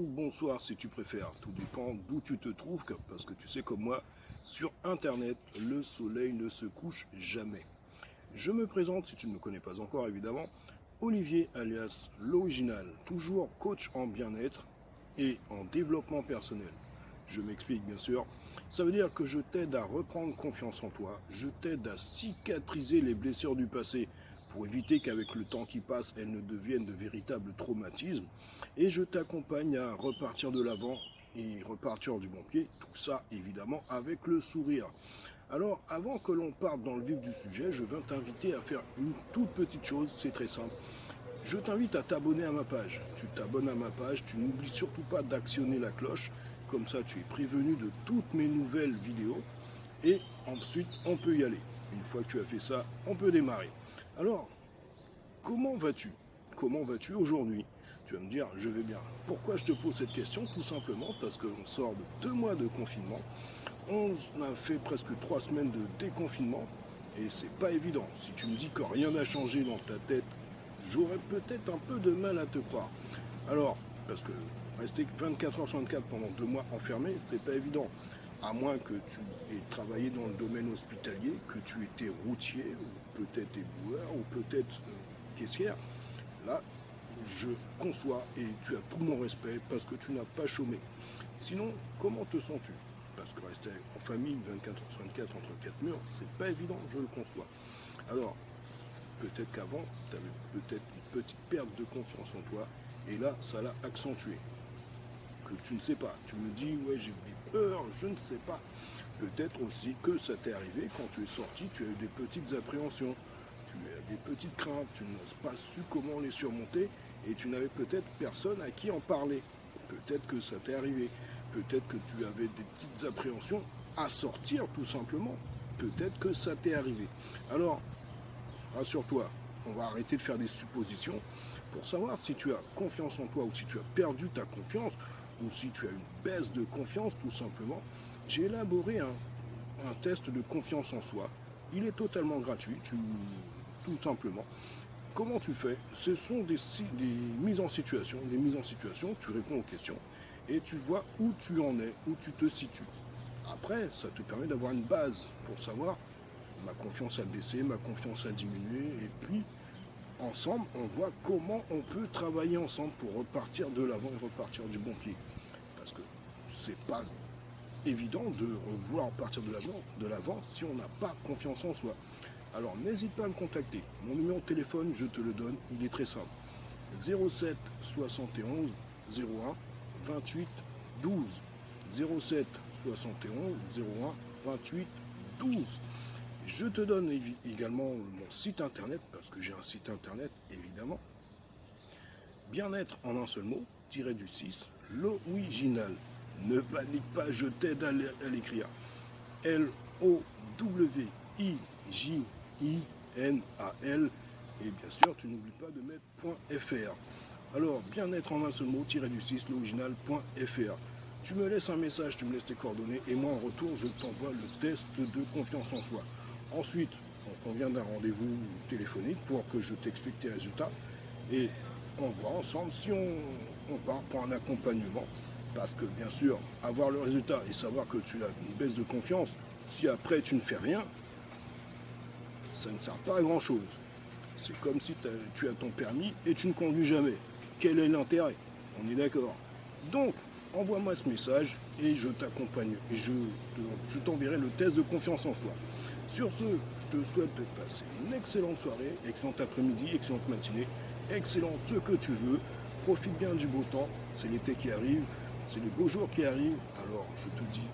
Bonsoir si tu préfères, tout dépend d'où tu te trouves, parce que tu sais comme moi, sur Internet, le soleil ne se couche jamais. Je me présente, si tu ne me connais pas encore évidemment, Olivier alias l'original, toujours coach en bien-être et en développement personnel. Je m'explique bien sûr, ça veut dire que je t'aide à reprendre confiance en toi, je t'aide à cicatriser les blessures du passé pour éviter qu'avec le temps qui passe, elles ne deviennent de véritables traumatismes. Et je t'accompagne à repartir de l'avant et repartir du bon pied, tout ça évidemment avec le sourire. Alors, avant que l'on parte dans le vif du sujet, je viens t'inviter à faire une toute petite chose, c'est très simple. Je t'invite à t'abonner à ma page. Tu t'abonnes à ma page, tu n'oublies surtout pas d'actionner la cloche, comme ça tu es prévenu de toutes mes nouvelles vidéos. Et ensuite, on peut y aller. Une fois que tu as fait ça, on peut démarrer. Alors, comment vas-tu? Comment vas-tu aujourd'hui? Tu vas me dire, je vais bien. Pourquoi je te pose cette question? Tout simplement parce qu'on sort de 2 mois de confinement. On a fait presque 3 semaines de déconfinement. Et c'est pas évident. Si tu me dis que rien n'a changé dans ta tête, j'aurais peut-être un peu de mal à te croire. Alors, parce que rester 24 heures sur 24 pendant 2 mois enfermé, c'est pas évident. À moins que tu aies travaillé dans le domaine hospitalier, que tu étais routier, ou peut-être éboueur, ou peut-être caissière. Là, je conçois et tu as tout mon respect parce que tu n'as pas chômé. Sinon, comment te sens-tu? Parce que rester en famille 24 heures sur 24 entre 4 murs, c'est pas évident, je le conçois. Alors, peut-être qu'avant, tu avais peut-être une petite perte de confiance en toi, et là, ça l'a accentué. Que tu ne sais pas. Tu me dis, ouais, j'ai eu peur, je ne sais pas. Peut-être aussi que ça t'est arrivé quand tu es sorti, tu as eu des petites appréhensions, tu as des petites craintes, tu n'as pas su comment les surmonter, et tu n'avais peut-être personne à qui en parler. Peut-être que ça t'est arrivé. Peut-être que tu avais des petites appréhensions à sortir tout simplement. Peut-être que ça t'est arrivé. Alors, rassure-toi, on va arrêter de faire des suppositions pour savoir si tu as confiance en toi ou si tu as perdu ta confiance ou si tu as une baisse de confiance tout simplement. J'ai élaboré un test de confiance en soi. Il est totalement gratuit, tout simplement. Comment tu fais? Ce sont des mises en situation. Des mises en situation, tu réponds aux questions et tu vois où tu en es, où tu te situes. Après, ça te permet d'avoir une base pour savoir ma confiance a baissé, ma confiance a diminué, et puis ensemble, on voit comment on peut travailler ensemble pour repartir de l'avant et repartir du bon pied. Parce que c'est pas évident de revoir partir de l'avant si on n'a pas confiance en soi. Alors n'hésite pas à me contacter. Mon numéro de téléphone, je te le donne, il est très simple. 07 71 01 28 12. 07 71 01 28 12. Je te donne également mon site internet, parce que j'ai un site internet évidemment. Bien-être en un seul mot, tiré du 6, l'original. Ne panique pas, je t'aide à l'écrire. LOWIJINAL. Et bien sûr, tu n'oublies pas de mettre .fr. Alors, bien-être en un seul mot, tiré du 6, l'original.fr. Tu me laisses un message, tu me laisses tes coordonnées, et moi en retour, je t'envoie le test de confiance en soi. Ensuite, on convient d'un rendez-vous téléphonique pour que je t'explique tes résultats, et on voit ensemble si on part pour un accompagnement. Parce que bien sûr, avoir le résultat et savoir que tu as une baisse de confiance, si après tu ne fais rien, ça ne sert pas à grand chose. C'est comme si tu as ton permis et tu ne conduis jamais. Quel est l'intérêt? On est d'accord. Donc, envoie-moi ce message et je t'accompagne. Et je t'enverrai le test de confiance en soi. Sur ce, je te souhaite de passer une excellente soirée, excellente après-midi, excellente matinée, excellent ce que tu veux. Profite bien du beau temps, c'est l'été qui arrive, c'est les beaux jours qui arrivent. Alors, je te dis,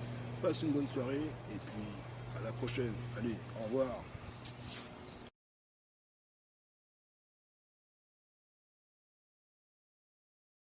passe une bonne soirée et puis à la prochaine. Allez, au revoir.